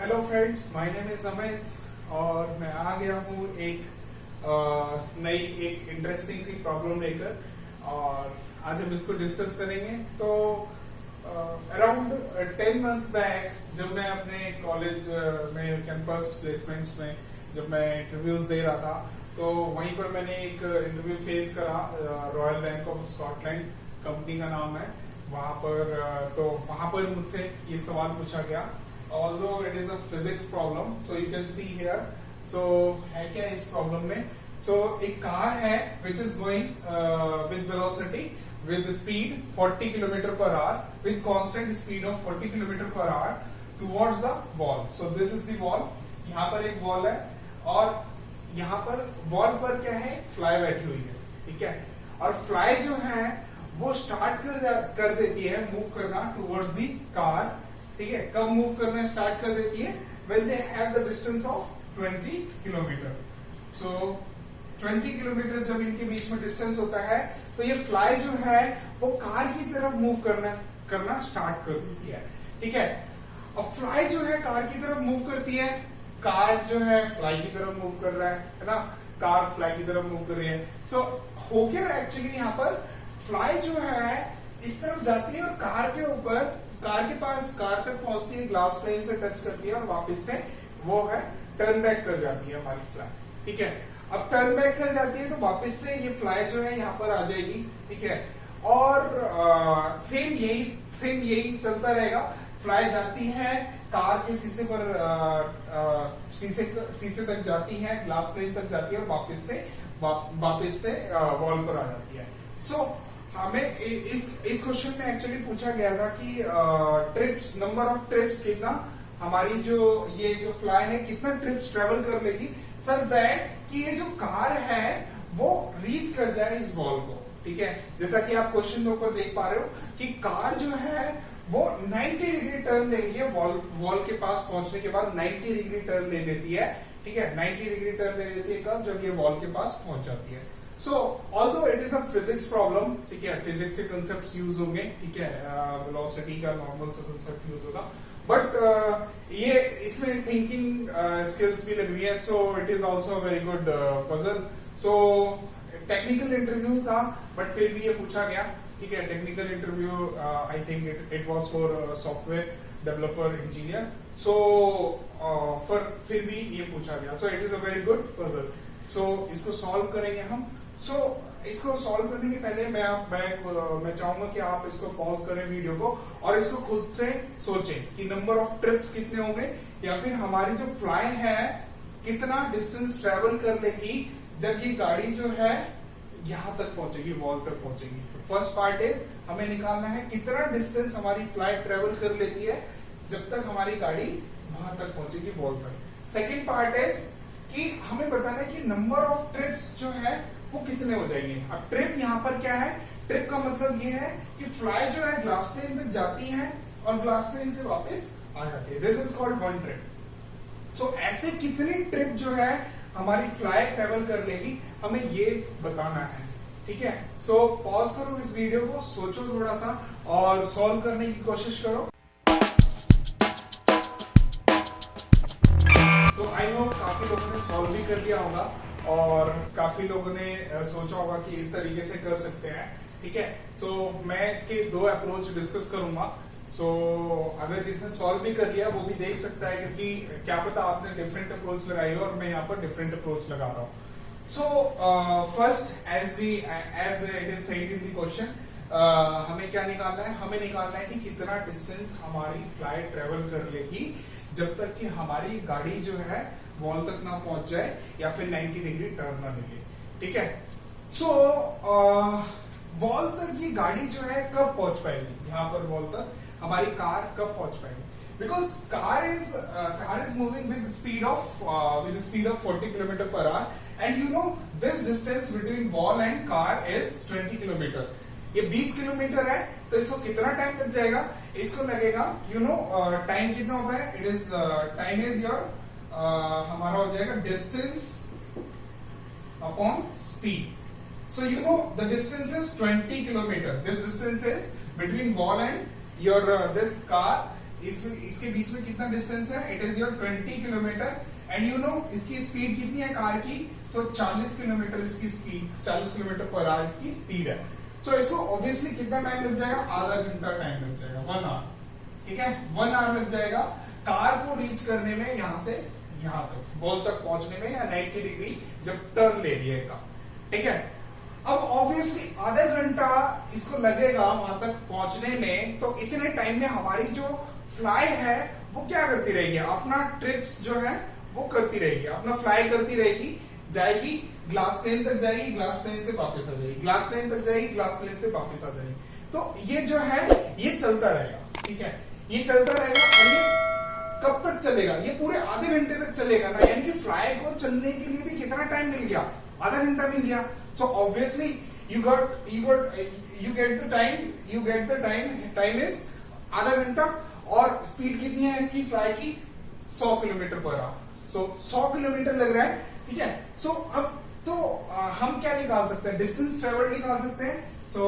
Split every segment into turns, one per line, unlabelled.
Hello friends, my name is Amit और मैं आ गया हूँ एक नई एक इंटरेस्टिंग सी प्रॉब्लम लेकर और आज हम इसको डिस्कस करेंगे। तो अराउंड 10 मंथ्स बैक जब मैं अपने कॉलेज में कैंपस प्लेसमेंट्स में जब मैं इंटरव्यूज दे रहा था तो वहीं पर मैंने एक इंटरव्यू फेस करा। Royal bank of Scotland company का नाम है वहां पर। तो वहां पर मुझसे ये सवाल पूछा गया, although it is a physics problem, so you can see here. So है क्या इस प्रॉब्लम में? So एक कार है which is going with velocity with speed 40 km per hour with constant speed of 40 km per hour towards the wall. So this is the wall. यहाँ पर एक wall है और यहाँ पर वॉल पर क्या है? फ्लाई बैठी हुई है, ठीक है। और फ्लाई जो है वो स्टार्ट कर देती है मूव करना टुवर्ड्स दी कार, ठीक है। कब मूव करना स्टार्ट कर देती है? when they have the distance of 20 kilometre. So 20 kilometre जब इनके बीच में डिस्टेंस होता है तो ये फ्लाई जो है वो कार की तरफ मूव करना स्टार्ट कर देती है, ठीक है। अब फ्लाई जो है कार की तरफ मूव करती है, कार जो है फ्लाई की तरफ मूव कर रहा है ना, कार फ्लाई की तरफ मूव कर रही है। सो हो गया एक्चुअली यहाँ पर फ्लाई जो है इस तरफ जाती है और कार के पास कार तक पहुंचती है, ग्लास प्लेन से टच करती है और वापस से वो है टर्न बैक कर जाती है हमारी फ्लाई, ठीक है। अब टर्न बैक कर जाती है तो वापस से ये फ्लाई जो है यहाँ पर आ जाएगी, ठीक है। और सेम यही चलता रहेगा। फ्लाई जाती है कार के शीशे पर शीशे तक जाती है, ग्लास प्लेन तक जाती है और वापस से वॉल पर आ जाती है। सो हमें इस क्वेश्चन में एक्चुअली पूछा गया था कि ट्रिप्स, नंबर ऑफ ट्रिप्स कितना हमारी ये जो फ्लाई है कितना ट्रिप्स ट्रेवल कर लेगी सच दैट कि ये जो कार है वो रीच कर जाए इस वॉल को, ठीक है। जैसा कि आप क्वेश्चन के ऊपर देख पा रहे हो कि कार जो है वो 90 डिग्री टर्न ले रही है, वॉल के पास पहुंचने के बाद 90 डिग्री टर्न ले लेती है, ठीक है। 90 डिग्री टर्न ले लेती है कब? जब ये वॉल के पास पहुंच जाती है। सो although it is a physics problem, ठीक है, फिजिक्स के कंसेप्ट यूज होंगे, ठीक है, वेलोसिटी का नॉर्मल सा कंसेप्ट यूज होगा, बट ये इसमें थिंकिंग स्किल्स भी लग रही है। So it is also very good puzzle. So technical interview था बट फिर भी ये पूछा गया, ठीक है। Technical interview I think it was for software developer engineer. So फिर भी ये पूछा गया। So it is a very good puzzle. So इसको सॉल्व करेंगे हम। सो इसको सॉल्व करने के पहले मैं चाहूंगा कि आप इसको पॉज करें वीडियो को और इसको खुद से सोचें कि नंबर ऑफ ट्रिप्स कितने होंगे या फिर हमारी जो फ्लाई है कितना डिस्टेंस ट्रेवल कर लेगी जब ये गाड़ी जो है यहां तक पहुंचेगी, वॉल तक पहुंचेगी। फर्स्ट पार्ट इज हमें निकालना है कितना डिस्टेंस हमारी फ्लाई ट्रेवल कर लेती है जब तक हमारी गाड़ी वहां तक पहुंचेगी, वॉल तक। सेकेंड पार्ट इज कि हमें बताना है कि नंबर ऑफ ट्रिप्स जो है वो कितने हो जाएंगे। अब ट्रिप यहाँ पर क्या है? ट्रिप का मतलब ये है कि फ्लाई जो है ग्लास प्लेन तक जाती है और ग्लास प्लेन से वापस आ जाती है। This is called one trip. So ऐसे कितनी ट्रिप जो है हमारी फ्लाई ट्रेवल कर लेगी हमें ये बताना है, ठीक है। सो पॉज करो इस वीडियो को, सोचो थोड़ा सा और सॉल्व करने की कोशिश करो। आई होप काफी लोगों ने सॉल्व भी कर लिया होगा और काफी लोगों ने सोचा होगा कि इस तरीके से कर सकते हैं, ठीक है। तो मैं इसके दो अप्रोच डिस्कस करूंगा। सो अगर जिसने सॉल्व भी कर लिया वो भी देख सकता है, क्योंकि क्या पता आपने डिफरेंट अप्रोच लगाई हो और मैं यहाँ पर डिफरेंट अप्रोच लगा रहा हूँ। So first as it is said in the question, हमें क्या निकालना है? हमें निकालना है कि कितना डिस्टेंस हमारी फ्लाई ट्रेवल कर लेगी जब तक कि हमारी गाड़ी जो है वॉल तक ना पहुंच जाए या फिर 90 डिग्री टर्न ना ले, ठीक है। सो वॉल तक ये गाड़ी जो है कब पहुंच पाएगी? यहाँ पर वॉल तक हमारी कार कब पहुंच पाएगी? Because car is moving with speed of 40 kilometre per hour and you know this distance between wall and car is 20 kilometre. ये 20 किलोमीटर है तो इसको कितना टाइम लग जाएगा? इसको लगेगा टाइम कितना होता है? It is time is your हमारा हो जाएगा distance upon speed. So the distance is 20 kilometre. This distance is between wall and your this car इसके बीच में कितना डिस्टेंस है, it is your 20 kilometre and you know इसकी स्पीड कितनी है कार की, सो 40 किलोमीटर इसकी स्पीड, 40 किलोमीटर पर आवर इसकी स्पीड है। सो इसको ऑब्वियसली कितना टाइम लग जाएगा, आधा घंटा टाइम लग जाएगा, 1 आवर, ठीक है, 1 आवर लग जाएगा कार को रीच करने में, यहां से यहां तक बॉल तक पहुंचने में, या 90 डिग्री जब टर्न ले रही है का, ठीक है। अब ऑब्वियसली आधा घंटा इसको लगेगा वहां तक पहुंचने में, तो इतने टाइम में हमारी जो फ्लाई है वो क्या करती रहेगी, अपना ट्रिप्स जो है वो करती रहेगी, अपना फ्लाई करती रहेगी, जाएगी ग्लास प्लेन तक जाएगी, ग्लास प्लेन से वापस आ जाएगी, ग्लास प्लेन तक जाएगी, ग्लास प्लेन से वापस आ जाएगी। तो ये जो है ये चलता रहेगा, ठीक है, ये चलता रहेगा। और ये कब तक चलेगा, ये पूरे आधे घंटे तक चलेगा ना, यानी कि फ्लाई को चलने के लिए भी कितना टाइम मिल गया, आधा घंटा मिल गया। So obviously you get the time is आधा घंटा, और स्पीड कितनी है इसकी फ्लाई की, 100 किलोमीटर पर आवर। सो 100 किलोमीटर लग रहा है, ठीक है। सो अब तो हम क्या निकाल सकते हैं, डिस्टेंस ट्रेवल निकाल सकते हैं। सो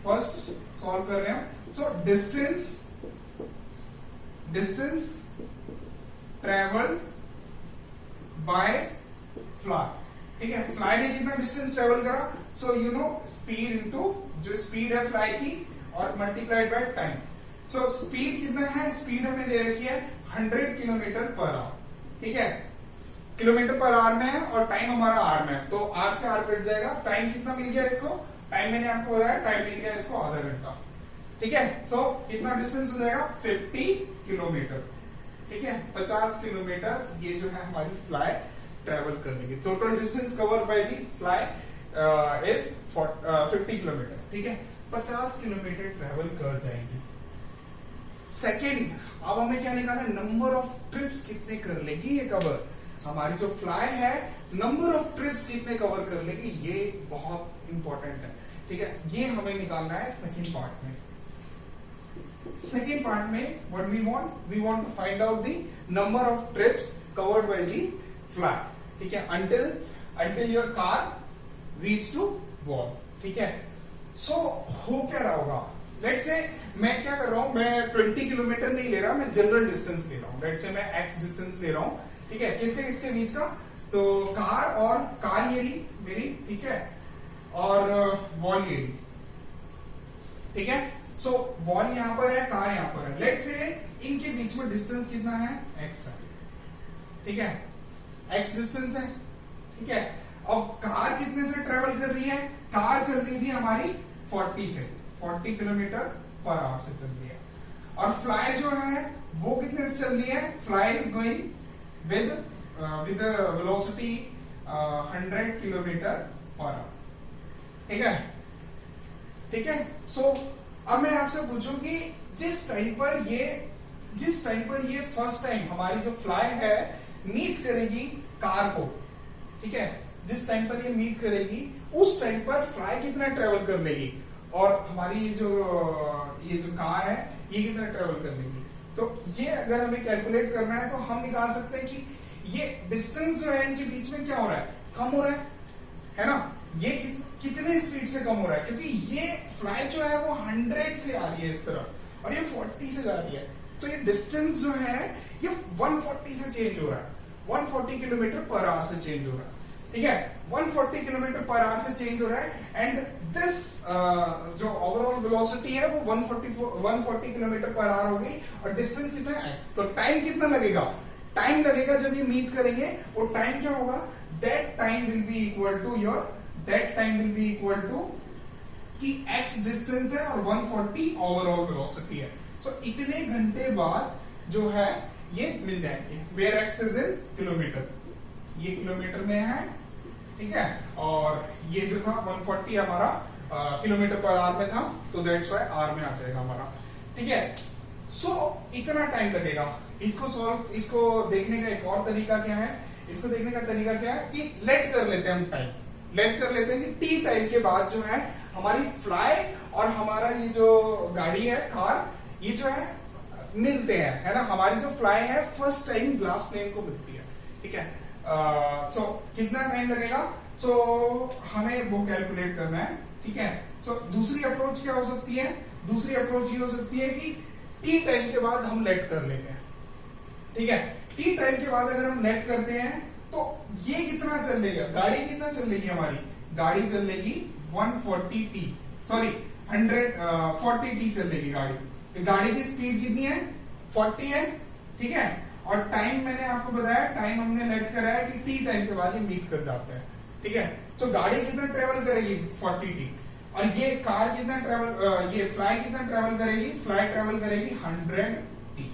फर्स्ट सॉल्व कर रहे हैं। So distance travel by fly, ठीक है, फ्लाई ने कितना डिस्टेंस ट्रेवल करा, so you know speed into जो स्पीड है फ्लाई की और multiplied by time. So speed कितना है, स्पीड हमें दे रखी है 100 किलोमीटर पर आवर, ठीक है, किलोमीटर पर आवर में है और टाइम हमारा आवर में है, तो आर से आर कट जाएगा। टाइम कितना मिल गया इसको, टाइम मैंने आपको बताया, टाइम मिल गया इसको आधा घंटा, ठीक है। सो कितना डिस्टेंस हो जाएगा, 50 किलोमीटर, ठीक है, 50 किलोमीटर ये जो है हमारी फ्लाई ट्रेवल करने की total distance cover by the fly is 50 kilometre, ठीक है, 50 किलोमीटर ट्रेवल कर जाएंगी। सेकेंड, अब हमें क्या निकालना है, नंबर ऑफ ट्रिप्स कितने कर लेगी ये कवर, हमारी जो फ्लाई है नंबर ऑफ ट्रिप्स कितने कवर कर लेगी, ये बहुत इंपॉर्टेंट है, ठीक है, ये हमें निकालना है सेकेंड पार्ट में। सेकेंड पार्ट में what we want to find out the number of trips covered by the fly, ठीक है, until your car reach to wall, ठीक है। सो हो क्या रहा होगा, लेट्स से मैं क्या कर रहा हूं, मैं 20 किलोमीटर नहीं ले रहा, मैं जनरल डिस्टेंस ले रहा हूं, लेट्स से मैं एक्स डिस्टेंस ले रहा हूं, ठीक है, किसके बीच का, तो कार ये रही मेरी, ठीक है, और वॉल ये रही, ठीक है। सो वॉल यहां पर है, कार यहां पर है, लेट्स से इनके बीच में डिस्टेंस कितना है, एक्स है, ठीक है, एक्स डिस्टेंस है, ठीक है। अब कार कितने से ट्रेवल कर रही है, कार चल रही थी हमारी 40 किलोमीटर पर आवर से चल रही है, और फ्लाई जो है वो कितने से चल रही है, fly is going with velocity 100 kilometre per hour, ठीक है, ठीक है। सो अब मैं आपसे पूछूं कि जिस टाइम पर ये फर्स्ट टाइम हमारी जो फ्लाई है मीट करेगी कार को, ठीक है, जिस टाइम पर ये मीट करेगी उस टाइम पर फ्लाई कितना ट्रेवल कर लेगी, और हमारी ये जो कार है ये कितना ट्रेवल कर लेगी। तो ये अगर हमें कैलकुलेट करना है तो हम निकाल सकते हैं कि ये डिस्टेंस जो है इनके बीच में क्या हो रहा है, कम हो रहा है ना, ये कितने स्पीड से कम हो रहा है, क्योंकि ये फ्लाई जो है वो 100 से आ रही है इस तरफ और ये 40 से जा रही है, तो ये डिस्टेंस जो है ये 140 से चेंज हो रहा है, 140 किलोमीटर पर आवर से चेंज हो रहा है, ठीक है, 140 किलोमीटर पर आवर से चेंज हो रहा है। एंड दिस जो ओवरऑल वेलोसिटी है वो 140 किलोमीटर पर आवर होगी, और डिस्टेंस कितना है, एक्स। तो टाइम कितना लगेगा, टाइम लगेगा जब ये मीट करेंगे, और टाइम क्या होगा, that time will be equal to कि x डिस्टेंस है और 140 ओवरऑल वेलोसिटी है। सो इतने घंटे बाद जो है ये मिल जाएंगे, where x is in kilometre, ये किलोमीटर में है, ठीक है, और ये जो था 140 हमारा किलोमीटर पर आवर में था, तो दैट्स व्हाई आवर में आ जाएगा हमारा, ठीक है। सो इतना टाइम लगेगा। इसको देखने का एक और तरीका क्या है, इसको देखने का तरीका क्या है कि लेट कर लेते हैं कि टी टाइम के बाद जो है हमारी फ्लाई और हमारा ये जो गाड़ी है कार, ये जो है मिलते हैं, है ना, हमारी जो फ्लाई है फर्स्ट टाइम ग्लास प्लेन को मिलती है, ठीक है। सो कितना टाइम लगेगा, सो हमें वो कैलकुलेट करना है, ठीक है। सो दूसरी अप्रोच क्या हो सकती है, दूसरी अप्रोच ये हो सकती है कि टी टाइम के बाद हम लेट कर लेते हैं, ठीक है। टी टाइम के बाद अगर हम लेट करते हैं तो ये कितना चलेगा, गाड़ी कितना चलेगी हमारी, गाड़ी चलेगी 140 टी, सॉरी 140 टी चलेगी गाड़ी। गाड़ी की स्पीड कितनी है, 40 है, ठीक है। और टाइम मैंने आपको बताया, टाइम हमने लेट करा है कि टी टाइम के बाद ये मीट कर जाते हैं, ठीक है। तो गाड़ी कितना ट्रेवल करेगी, 40 टी। और ये कार कितना ट्रेवल, ये फ्लाई कितना ट्रेवल करेगी, फ्लाई ट्रेवल करेगी 100 टी।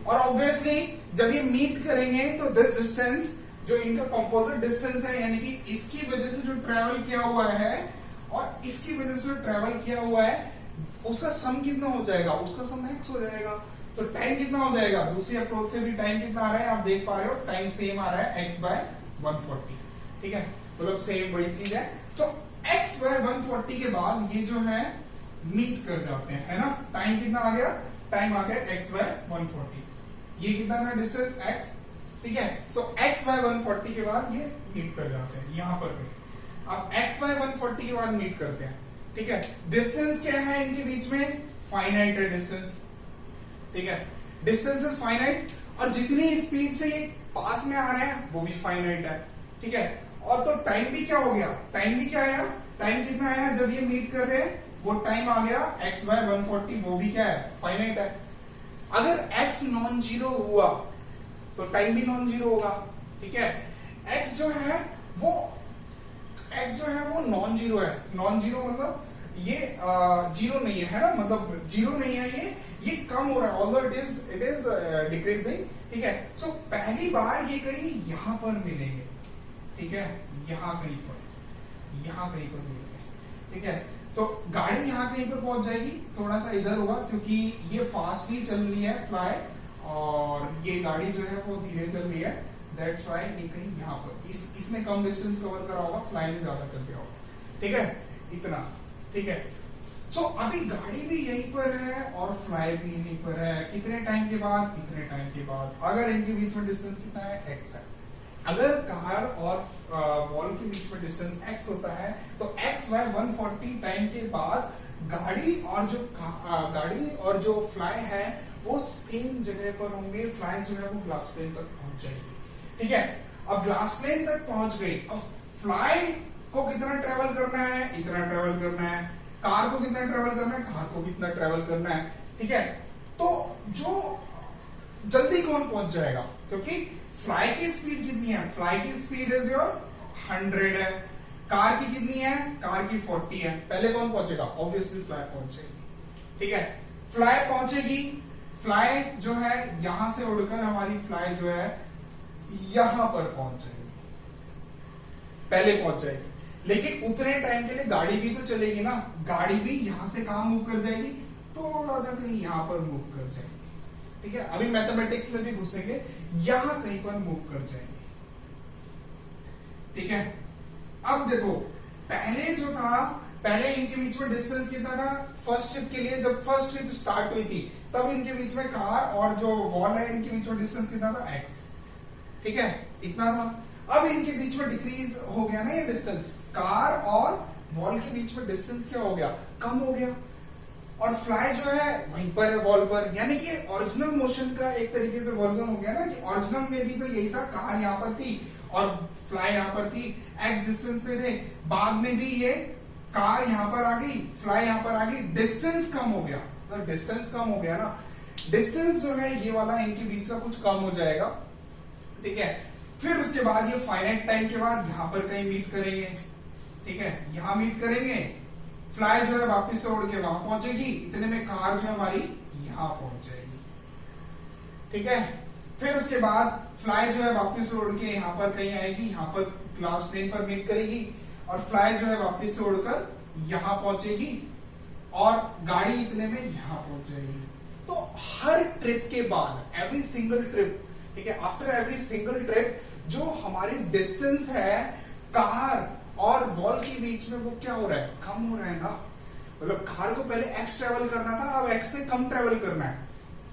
और ऑब्वियसली जब ये मीट करेंगे तो दिस डिस्टेंस जो इनका कंपोजिट डिस्टेंस है, यानी कि इसकी वजह से जो ट्रेवल किया हुआ है और इसकी वजह से जो ट्रेवल किया हुआ है उसका सम कितना हो जाएगा, उसका सम x हो जाएगा। तो टाइम कितना हो जाएगा, दूसरी अप्रोच से भी टाइम कितना आ रहा है, आप देख पा रहे हो टाइम सेम आ रहा है x बाय 140, ठीक है, मतलब सेम वही चीज है। तो x बाय 140 के बाद ये जो है मीट कर जाते हैं, है ना। टाइम कितना आ गया, टाइम आ गया x बाय 140, ये कितना था डिस्टेंस x, ठीक है। तो x बाय 140 के बाद ये मीट कर जाते हैं यहां पर भी। अब x बाय 140 के बाद मीट करते हैं, ठीक है। डिस्टेंस क्या है इनके बीच में, फाइनाइट है डिस्टेंस, ठीक है। डिस्टेंस इज फाइनाइट और जितनी स्पीड से ये पास में आ रहे हैं वो भी फाइनाइट है, ठीक है। और तो टाइम भी क्या हो गया, टाइम भी क्या आया, टाइम कितना आया जब ये मीट कर रहे हैं, वो टाइम आ गया x बाय 140, वो भी क्या है, फाइनाइट है। अगर x नॉन जीरो हुआ तो टाइम भी नॉन जीरो होगा, ठीक है। x जो है वो नॉन जीरो है, नॉन जीरो मतलब ये जीरो नहीं है ना, मतलब जीरो नहीं है, ये कम हो रहा है, ऑल्दो इट इज डिक्रीजिंग, ठीक है। सो पहली बार ये कहीं यहां पर मिलेंगे, ठीक है, यहां कहीं पर मिलेंगे, ठीक है। तो गाड़ी यहां कहीं पर पहुंच जाएगी, थोड़ा सा इधर होगा क्योंकि ये फास्टली चल रही है फ्लाई और ये गाड़ी जो है वो धीरे चल रही है, दैट्स व्हाई ये कहीं यहाँ पर इसने कम डिस्टेंस कवर करा होगा, फ्लाई ने ज्यादा कर दिया होगा, ठीक है, इतना, ठीक है। सो अभी गाड़ी भी यहीं पर है और फ्लाई भी यहीं पर है, कितने टाइम के बाद, इतने टाइम के बाद। अगर इनके बीच में डिस्टेंस कितना है, x है। अगर कार और वॉल के बीच में डिस्टेंस x होता है तो x बाय 140 टाइम के बाद गाड़ी और जो फ्लाई है वो सेम जगह पर होंगे, फ्लाई जो है वो ग्लास प्लेन तक पहुंच जाएगी, ठीक है। अब ग्लास प्लेन तक पहुंच गई, अब फ्लाई को कितना ट्रेवल करना है, इतना ट्रेवल करना है, कार को कितना ट्रेवल करना है, कार को कितना ट्रेवल करना है, ठीक है। तो जो जल्दी कौन पहुंच जाएगा, क्योंकि फ्लाई की स्पीड कितनी है, फ्लाई की स्पीड इज योर 100 है, कार की कितनी है, कार की 40 है, पहले कौन पहुंचेगा, ऑब्वियसली फ्लाई पहुंचेगी, ठीक है। फ्लाई पहुंचेगी, फ्लाई जो है यहां से उड़कर हमारी फ्लाई जो है यहां पर पहुंच जाएगी, पहले पहुंच जाएगी। लेकिन उतने टाइम के लिए गाड़ी भी तो चलेगी ना, गाड़ी भी यहां से कहां मूव कर जाएगी, थोड़ा सा कहीं यहां पर मूव कर जाएगी, ठीक है। अभी मैथमेटिक्स में भी घुसेंगे, यहां कहीं पर मूव कर जाएगी, ठीक है। अब देखो पहले जो था, पहले इनके बीच में डिस्टेंस कितना था, फर्स्ट ट्रिप के लिए जब फर्स्ट ट्रिप स्टार्ट हुई थी तब इनके बीच में कार और जो वॉल है इनके बीच में डिस्टेंस कितना था, x, ठीक है, इतना था। अब इनके बीच में डिक्रीज हो गया ना ये डिस्टेंस, कार और वॉल के बीच में डिस्टेंस क्या हो गया, कम हो गया, और फ्लाई जो है वहीं पर है वॉल पर, यानी कि ओरिजिनल मोशन का एक तरीके से वर्जन हो गया ना, कि ओरिजिनल में भी तो यही था, कार यहाँ पर थी और फ्लाई यहाँ पर थी, x डिस्टेंस पे थे, बाद में भी ये कार यहाँ पर आ गई, फ्लाई यहाँ पर आ गई, डिस्टेंस कम हो गया, तो डिस्टेंस कम हो गया ना, डिस्टेंस जो है ये वाला इनके बीच का कुछ कम हो जाएगा, ठीक है। फिर उसके बाद ये फाइनाइट टाइम के बाद यहां पर कहीं मीट करेंगे, ठीक है, यहां मीट करेंगे, फ्लाई जो है वापस से उड़ के वहां पहुंचेगी, इतने में कार जो है हमारी यहां पहुंच जाएगी, ठीक है। फिर उसके बाद फ्लाई जो है वापस से उड़ के यहां पर कहीं आएगी, यहां पर ग्लास प्लेन पर मीट करेगी, और फ्लाई जो है वापस से उड़कर यहां पहुंचेगी और गाड़ी इतने में यहां पहुंच जाएगी। तो हर ट्रिप के बाद, एवरी सिंगल ट्रिप, ठीक है, आफ्टर एवरी सिंगल ट्रिप जो हमारी डिस्टेंस है कार और वॉल के बीच में वो क्या हो रहा है, कम हो रहा है ना, मतलब कार को पहले x ट्रेवल करना था, अब x से कम ट्रेवल करना है,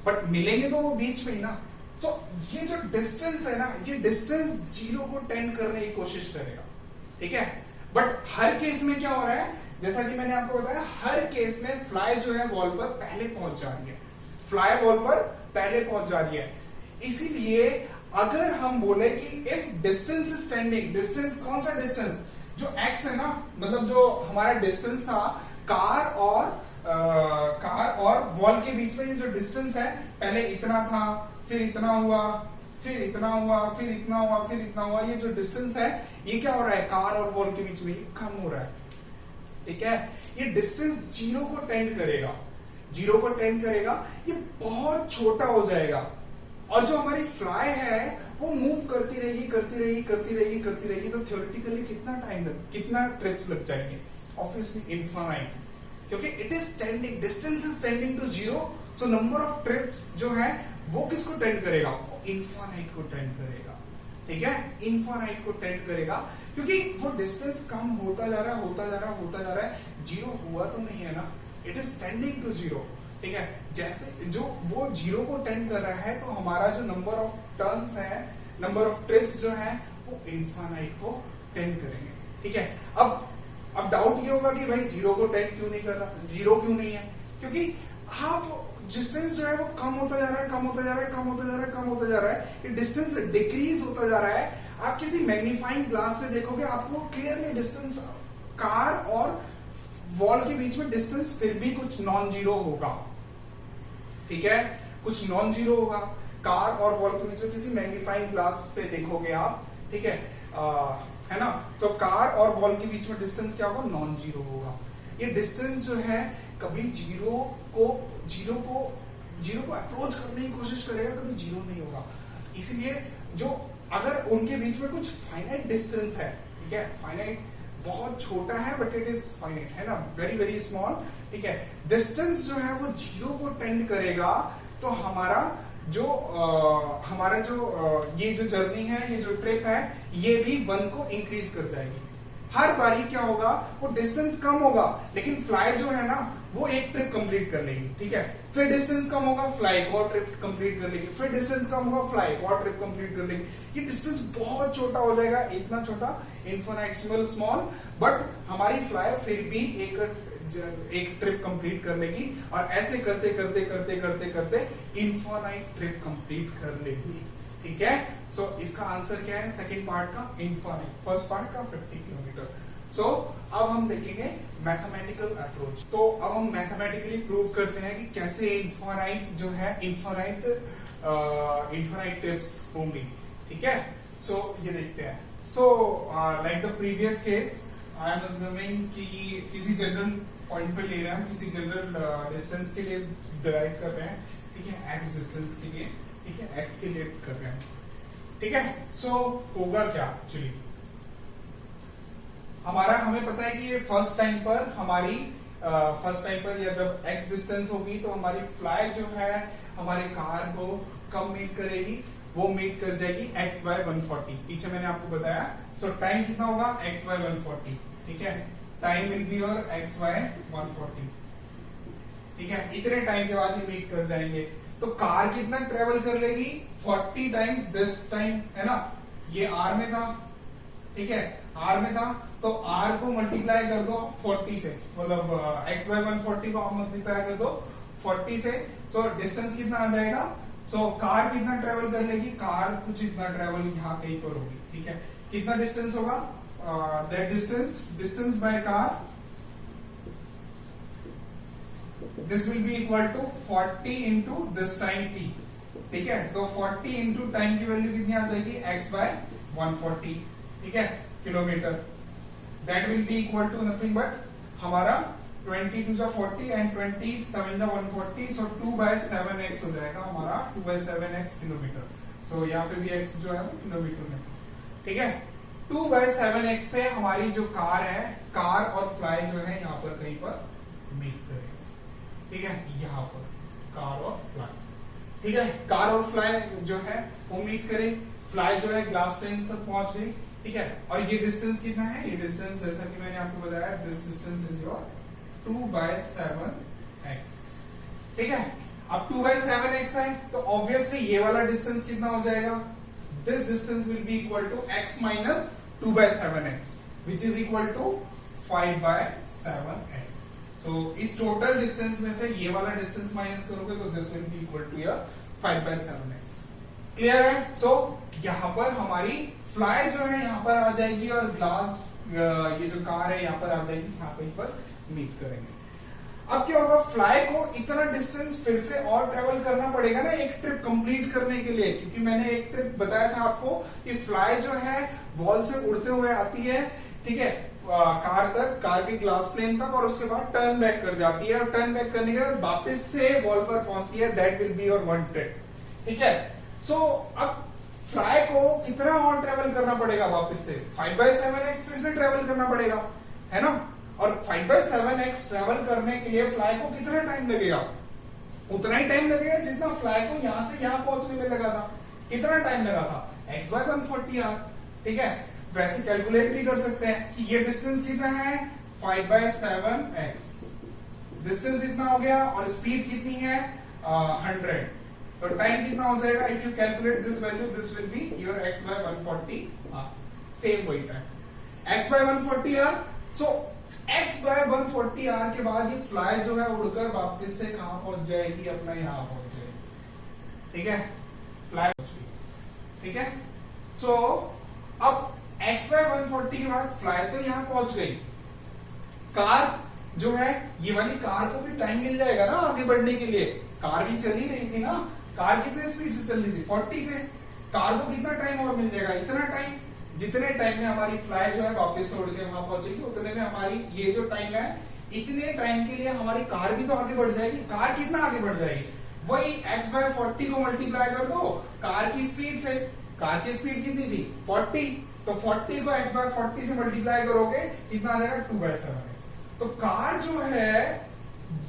बट मिलेंगे तो वो बीच में ही ना। तो ये जो डिस्टेंस है ना, ये डिस्टेंस जीरो को टेंड करने की कोशिश करेगा, ठीक है। बट हर केस में क्या हो रहा है, जैसा कि मैंने आपको बताया, हर केस में फ्लाई जो है वॉल पर पहले पहुंच जा रही है, फ्लाई बॉल पर पहले पहुंच जा रही है। इसीलिए अगर हम बोले कि इफ डिस्टेंस स्टैंडिंग, डिस्टेंस कौन सा डिस्टेंस, जो x है ना, मतलब जो हमारा डिस्टेंस था कार और वॉल के बीच में, ये जो डिस्टेंस है पहले इतना था, फिर इतना हुआ, फिर इतना हुआ, फिर इतना हुआ, फिर इतना हुआ, ये जो डिस्टेंस है ये क्या हो रहा है, कार और वॉल के बीच में कम हो रहा है। ठीक है, ये डिस्टेंस जीरो को टेंड करेगा, जीरो को टेंड करेगा, ये बहुत छोटा हो जाएगा। और जो हमारी फ्लाई है वो मूव करती रहेगी, करती रहेगी, करती रहेगी, करती रहेगी, तो थ्योरेटिकली कितना टाइम कितना ट्रिप्स लग जाएंगे, ऑब्वियसली इनफाइनाइट, क्योंकि it is tending, distance is tending to zero, so number of trips जो है वो किसको टेंड करेगा, इनफाइनाइट को टेंड करेगा। ठीक है, इनफाइनाइट को टेंड करेगा, क्योंकि वो डिस्टेंस कम होता जा रहा है, होता जा रहा है, होता जा रहा है, जीरो हुआ तो नहीं है ना, it is tending to zero. ठीक है, जैसे जो वो जीरो को टेंड कर रहा है, तो हमारा जो नंबर ऑफ टर्न्स है, नंबर ऑफ ट्रिप्स जो है वो इनफाइनाइट को टेंड करेंगे। ठीक है, अब डाउट ये होगा कि भाई जीरो को टेंड क्यों नहीं कर रहा, जीरो क्यों नहीं है, क्योंकि आप डिस्टेंस जो है वो कम होता जा रहा है, कम होता जा रहा है, कम होता जा रहा है, कम होता जा रहा है, ये डिस्टेंस डिक्रीज होता जा रहा है। आप किसी मैग्नीफाइंग ग्लास से देखोगे, आपको क्लियरली डिस्टेंस कार और वॉल के बीच में डिस्टेंस फिर भी कुछ नॉन जीरो होगा। ठीक है, कुछ नॉन जीरो होगा, कार और वॉल के बीच में किसी मैग्नीफाइंग ग्लास से देखोगे आप, ठीक है ना, तो कार और वॉल के बीच में डिस्टेंस क्या होगा, नॉन जीरो होगा। ये डिस्टेंस जो है कभी जीरो को अप्रोच करने की कोशिश करेगा, कभी जीरो नहीं होगा। इसलिए जो अगर उनके बीच में कुछ फाइनाइट डिस्टेंस है, ठीक है, फाइनाइट बहुत छोटा है बट इट इज फाइनाइट, है ना, वेरी वेरी स्मॉल। ठीक है, डिस्टेंस जो है वो जीरो को टेंड करेगा, तो हमारा जो ये जो जर्नी है, ये जो ट्रिप है, ये भी 1 को इंक्रीज कर जाएगी। हर बारी क्या होगा, वो डिस्टेंस कम होगा, लेकिन फ्लाई जो है ना वो एक ट्रिप कंप्लीट कर लेगी। ठीक है, फिर डिस्टेंस कम होगा, फ्लाई एक और ट्रिप कंप्लीट कर लेगी, फिर डिस्टेंस कम होगा, फ्लाई एक और ट्रिप कंप्लीट कर लेगी। ये डिस्टेंस बहुत छोटा हो जाएगा, इतना छोटा, इनफिनिटेसिमल स्मॉल, बट हमारी फ्लाई फिर भी एक ट्रिप कंप्लीट कर लेगी, और ऐसे करते करते करते करते करते इनफाइनाइट ट्रिप कंप्लीट कर लेगी। ठीक है, सो इसका आंसर क्या है, सेकंड पार्ट का इनफाइनाइट, फर्स्ट पार्ट का 50 किलोमीटर। सो अब हम देखेंगे मैथमेटिकल अप्रोच। तो अब हम मैथमेटिकली प्रूव करते हैं कि कैसे इनफाइनाइट जो है, इनफाइनाइट ट्रिप्स होंगी। ठीक है, सो ये देखते हैं। So like the previous case, I am assuming कि किसी जनरल पॉइंट पे ले रहे हैं, किसी जनरल डिस्टेंस के लिए डिराइव कर रहे हैं। ठीक है, एक्स डिस्टेंस के लिए, ठीक है, एक्स के लिए कर रहे हैं। ठीक है, सो होगा क्या एक्चुअली, हमें पता है कि ये फर्स्ट टाइम पर या जब x डिस्टेंस होगी तो हमारी फ्लाई जो है हमारे कार को कब मीट करेगी, वो मीट कर जाएगी x by 140। पीछे मैंने आपको बताया। सो टाइम कितना होगा, x by 140। ठीक है, time will be your x by 140। ठीक है, इतने टाइम के बाद ये मीट कर जाएंगे, तो कार कितना ट्रेवल कर लेगी, 40 टाइम्स दिस टाइम, है ना, ये r में था। ठीक है, r में था, तो r को मल्टीप्लाई कर दो 40 से, मतलब x by 140 को आप मल्टीप्लाई कर दो 40 से। सो डिस्टेंस कितना आ जाएगा, सो कार कितना ट्रेवल कर लेगी, कार कुछ इतना ट्रेवल यहाँ कहीं पर होगी। ठीक है, कितना डिस्टेंस होगा, that distance by car, this will be equal to 40 into this time t। ठीक है, तो 40 इंटू टाइम की वैल्यू कितनी आ जाएगी, x by 140। ठीक है, kilometre, that will be equal to nothing but हमारा 22 जा 40 एंड 27 जा 140, सो 2/7x हो जाएगा हमारा, 2/7x किलोमीटर। सो यहाँ पे भी x जो है वो किलोमीटर में। ठीक है, 2/7x पे हमारी जो कार है, कार और फ्लाई जो है यहाँ पर कहीं पर मीट करेंगे। ठीक है, यहाँ पर कार और फ्लाई। ठीक है, कार और फ्लाई जो है वो मीट करे, फ्लाई जो है ग्लास प्लेन तक पहुंच गई। ठीक है, और ये डिस्टेंस कितना है, ये डिस्टेंस जैसा कि मैंने आपको बताया, this distance is your 2/7x। ठीक है, अब 2/7x है, तो ऑब्वियसली ये वाला डिस्टेंस कितना हो जाएगा, this distance will be equal to x minus 2/7x, which is equal to 5/7x। So इस टोटल डिस्टेंस में से ये वाला डिस्टेंस माइनस करोगे तो this will be equal to your 5/7x। Clear है? सो यहाँ पर हमारी फ्लाई जो है यहाँ पर आ जाएगी और ग्लास ये जो कार है यहाँ पर आ जाएगी, यहाँ कहीं पर मीट करेंगे। अब क्या होगा, फ्लाई को इतना डिस्टेंस फिर से और ट्रेवल करना पड़ेगा ना एक ट्रिप कंप्लीट करने के लिए, क्योंकि मैंने एक ट्रिप बताया था आपको कि फ्लाई जो है वॉल से उड़ते हुए आती है, ठीक है, कार तक, कार के ग्लास प्लेन तक, और उसके बाद टर्न बैक कर जाती है, और टर्न बैक करने के बाद वापस से वॉल पर पहुंचती है। That will be your one trip, ठीक है। सो अब फ्लाई को कितना और ट्रेवल करना पड़ेगा, वापस से 5/7x फिर से ट्रेवल करना पड़ेगा, है ना। और 5/7x ट्रेवल करने के लिए फ्लाई को कितना टाइम लगेगा, उतना ही टाइम लगेगा जितना फ्लाई को यहां से यहां पहुंचने में लगा था। कितना टाइम लगा था, x/140r, ठीक है। वैसे कैलकुलेट भी कर सकते हैं कि ये डिस्टेंस कितना है, 5/7x, डिस्टेंस इतना हो गया और स्पीड कितनी है 100, तो टाइम कितना हो जाएगा, if you calculate this value this will be your x/140r, same वही टाइम x/140r। सो x/140r के बाद ये फ्लाई जो है उड़कर वापस से कहां पहुंच जाएगी, अपना यहां पहुंच जाएगी, ठीक है, फ्लाई पहुंच गई, ठीक है। सो अब x/140 के बाद फ्लाई तो यहां पहुंच गई, कार जो है ये वाली कार को भी टाइम मिल जाएगा ना आगे बढ़ने के लिए, कार भी चल ही रही थी ना, कार कितने स्पीड से चल रही थी 40 से, कार को कितना टाइम और मिल जाएगा, इतना टाइम, जितने टाइम में हमारी फ्लाई जो है वापस से उड़ के वहां पहुंचेगी उतने में हमारी ये जो टाइम है, इतने टाइम के लिए हमारी कार भी तो आगे बढ़ जाएगी। कार कितना आगे बढ़ जाएगी, वही x/40 को मल्टीप्लाई कर दो कार की स्पीड से, कार की स्पीड कितनी थी 40, तो 40 को x/40 से मल्टीप्लाई करोगे कितना आ जाएगा 2/7x। तो कार जो है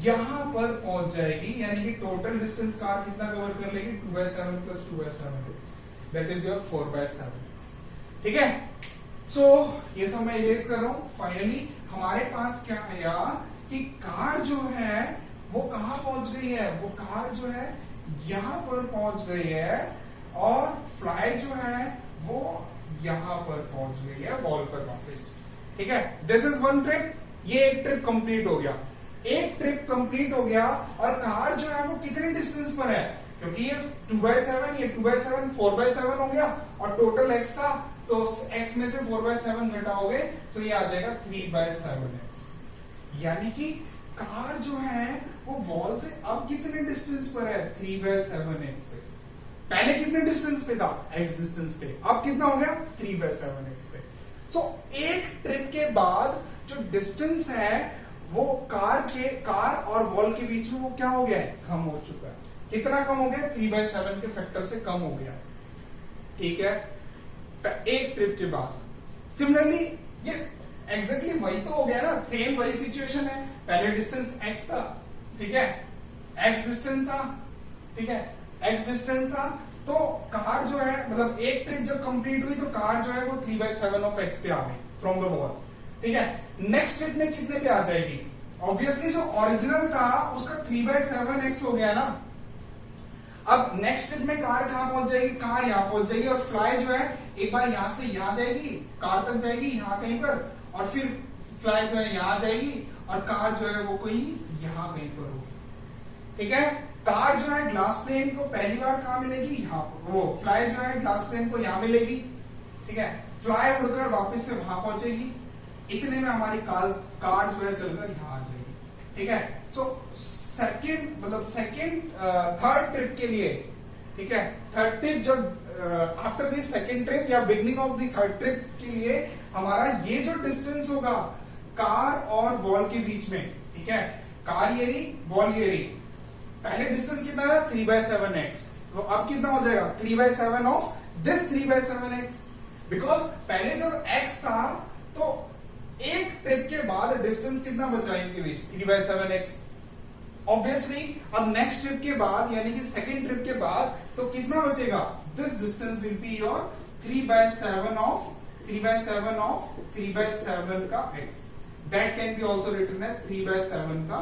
यहां पर पहुंच जाएगी, यानी कि टोटल डिस्टेंस कार कितना कवर कर लेगी 2/7 + 2/7x, that is your 4/7x, ठीक है। सो ये सब मैं इरेज कर रहा हूं। फाइनली हमारे पास क्या आया कि कार जो है वो कहां पहुंच गई है, वो कार जो है यहां पर पहुंच गई है, और फ्लाई जो है वो यहां पर पहुंच गई है वॉल पर वापस, ठीक है। दिस इज वन ट्रिप, ये एक ट्रिप कंप्लीट हो गया, एक ट्रिप कंप्लीट हो गया, और कार जो है वो कितने डिस्टेंस पर है, क्योंकि ये 2/7, ये 2/7, 4/7 हो गया, और टोटल x था, तो x में से 4/7 घटाओगे तो ये आ जाएगा 3/7x, यानी कि कार जो है वो वॉल से अब कितने डिस्टेंस पर है 3/7x पे, पहले कितने डिस्टेंस पे था x डिस्टेंस पे, अब कितना हो गया 3/7x पे। सो एक ट्रिप के बाद जो डिस्टेंस है वो कार और वॉल के बीच में वो क्या हो गया है, कम हो चुका है। कितना कम हो गया, 3/7 के फैक्टर से कम हो गया, ठीक है, एक ट्रिप के बाद। सिमिलरली ये एग्जैक्टली वही तो हो गया ना, सेम वही सिचुएशन है, पहले डिस्टेंस x था, ठीक है, x डिस्टेंस था, ठीक है, x डिस्टेंस था, तो कार जो है मतलब एक ट्रिप जब कंप्लीट हुई तो कार जो है वो 3/7 ऑफ x पे आ गई फ्रॉम द वॉल, ठीक है। नेक्स्ट ट्रिप में कितने पे आ जाएगी, ऑब्वियसली जो ओरिजिनल था उसका 3/7x हो गया ना। अब नेक्स्ट स्टेप में कार कहां पहुंच जाएगी, कार यहां पहुंच जाएगी, और फ्लाई जो है एक बार यहां से यहां जाएगी, कार तक जाएगी यहां कहीं पर, और फिर फ्लाई जो है यहां जाएगी, और कार जो है वो कहीं यहां कहीं पर होगी, ठीक है। कार जो है ग्लास प्लेन को पहली बार कहां मिलेगी, यहां पर, वो फ्लाई जो है ग्लास प्लेन को यहां मिलेगी, ठीक है, फ्लाई उड़कर वापस से वहां पहुंचेगी, इतने में हमारी कार जो है चलकर यहां आ जाएगी, ठीक है। सो थर्ड ट्रिप के लिए, ठीक है, थर्ड ट्रिप जब आफ्टर दिस सेकेंड ट्रिप या beginning of the third trip के लिए हमारा ये जो डिस्टेंस होगा कार और वॉल के बीच में, ठीक है, कार ये रही वॉल ये रही, पहले डिस्टेंस कितना था 3/7x, तो अब कितना हो जाएगा 3/7 ऑफ दिस 3/7x, बिकॉज पहले जब x था तो एक ट्रिप के बाद डिस्टेंस कितना बचा इनके बीच 3/7x, ऑब्वियसली अब नेक्स्ट ट्रिप के बाद यानी कि सेकेंड ट्रिप के बाद तो कितना बचेगा, this distance will be your 3/7 of 3/7 का x, that can be also written as 3/7 का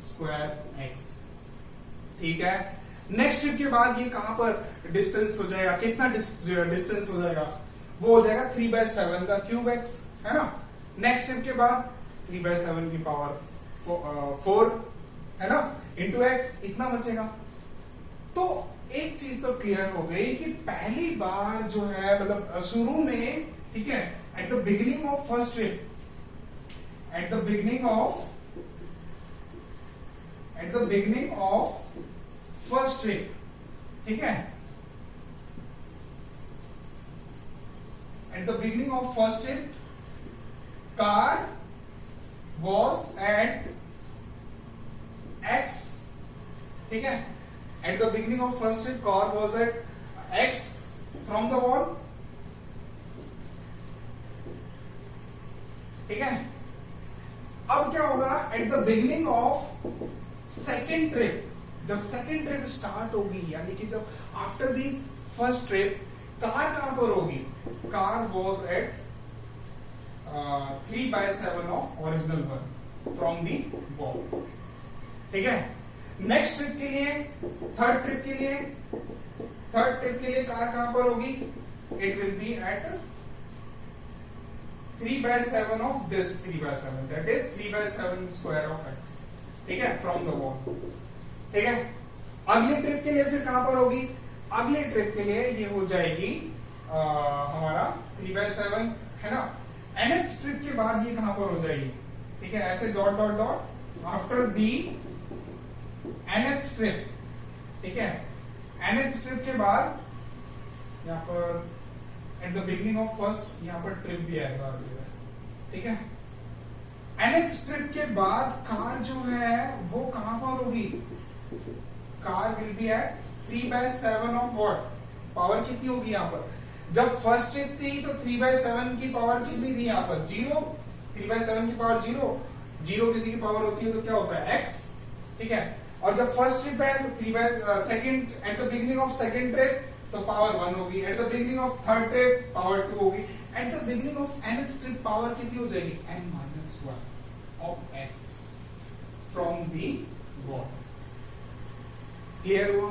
स्क्वायर x, ठीक है। नेक्स्ट ट्रिप के बाद ये कहां पर डिस्टेंस हो जाएगा, कितना डिस्टेंस हो जाएगा, वो हो जाएगा 3/7 का क्यूब x, है ना। नेक्स्ट ट्रिप के बाद 3/7 की पावर 4 है ना इंटू एक्स इतना बचेगा। तो एक चीज तो क्लियर हो गई कि पहली बार जो है मतलब शुरू में, ठीक है, at the beginning of first trip, at the beginning of first trip, ठीक है, at the beginning of first trip car was at x, ठीक है, at the beginning of first trip car was at x from the wall, ठीक है। अब क्या होगा at the beginning of second trip, जब सेकेंड ट्रिप स्टार्ट होगी यानी कि जब after the first trip car कहां पर होगी, car was at 3/7 of original one from the wall, ठीक है। नेक्स्ट ट्रिप के लिए, थर्ड ट्रिप के लिए कार कहां पर होगी, it will be at 3/7 of this 3/7, that is 3/7 square of x, ठीक है, फ्रॉम द वॉल, ठीक है। अगले ट्रिप के लिए फिर कहां पर होगी, अगले ट्रिप के लिए ये हो जाएगी हमारा 3/7 है ना। nth ट्रिप के बाद ये कहां पर हो जाएगी, ठीक है, ऐसे dot dot dot after the nth trip, ठीक है, nth ट्रिप के बाद यहां पर at the beginning of first यहां पर ट्रिप भी आएगा, ठीक है। nth ट्रिप के बाद कार जो है वो कहां पर होगी, car will be at 3/7 of what, power कितनी होगी यहां पर, जब फर्स्ट ट्रिप थी तो 3/7 की पावर कितनी थी यहां पर 0, 3/7 की पावर 0 किसी की पावर होती है तो क्या होता है x, ठीक है। और जब फर्स्ट ट्रिप है तो second at the beginning of second trip तो पावर 1 होगी, at the beginning of third trip power 2 होगी, at the beginning of nth trip power कितनी हो जाएगी n-1 of x from the wall, clear हुआ,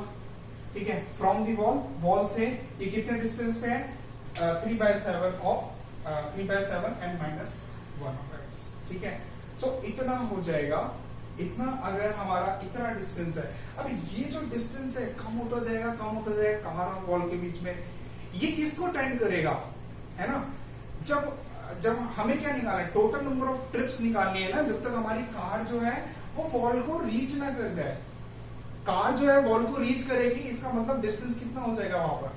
ठीक है। फ्रॉम दी वॉल से ये कितने डिस्टेंस पे है 3/7 ऑफ 3/7 n-1 ऑफ x, ठीक है। तो इतना हो जाएगा, इतना अगर हमारा इतना डिस्टेंस है, अब ये जो डिस्टेंस है कम होता जाएगा कार और वॉल के बीच में, ये किसको टेंड करेगा, है ना। जब हमें क्या निकालना है, टोटल नंबर ऑफ ट्रिप्स निकालनी है ना, जब तक हमारी कार जो है वो वॉल को रीच ना कर जाए, कार जो है वॉल को रीच करेगी, इसका मतलब डिस्टेंस कितना हो जाएगा वहां पर,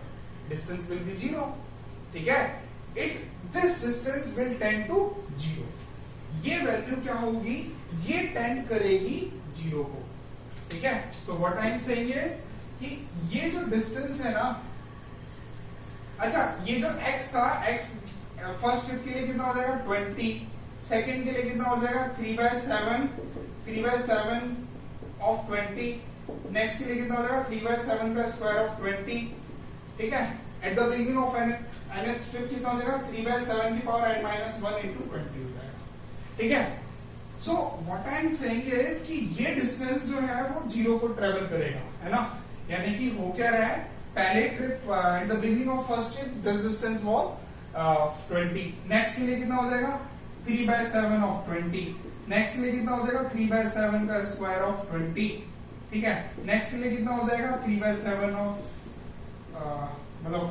डिस्टेंस विल बी 0, ठीक है। This distance will tend to 0, ये वैल्यू क्या होगी, ये टेंड करेगी 0 को, ठीक है। So what I am saying is कि ये जो डिस्टेंस है ना, अच्छा ये जो x था, x फर्स्ट ट्रिप के लिए कितना हो जाएगा 20, सेकंड के लिए कितना हो जाएगा 3/7 ऑफ 20, नेक्स्ट के लिए कितना हो जाएगा 3/7 का स्क्वायर ऑफ 20, ठीक है। At the beginning of nth trip कितना हो जाएगा 3/7 की पावर n-1 into 20 हो जाएगा, ठीक है। So what I am saying is कि ये डिस्टेंस जो है वो 0 को ट्रेवल करेगा, है ना, यानी कि हो क्या रहा है, पहले trip at the beginning of first trip this distance was 20, next के लिए कितना हो जाएगा 3/7 ऑफ 20, नेक्स्ट के लिए कितना हो जाएगा 3/7 का स्क्वायर ऑफ 20, ठीक है। नेक्स्ट के लिए कितना हो जाएगा 3/7 ऑफ मतलब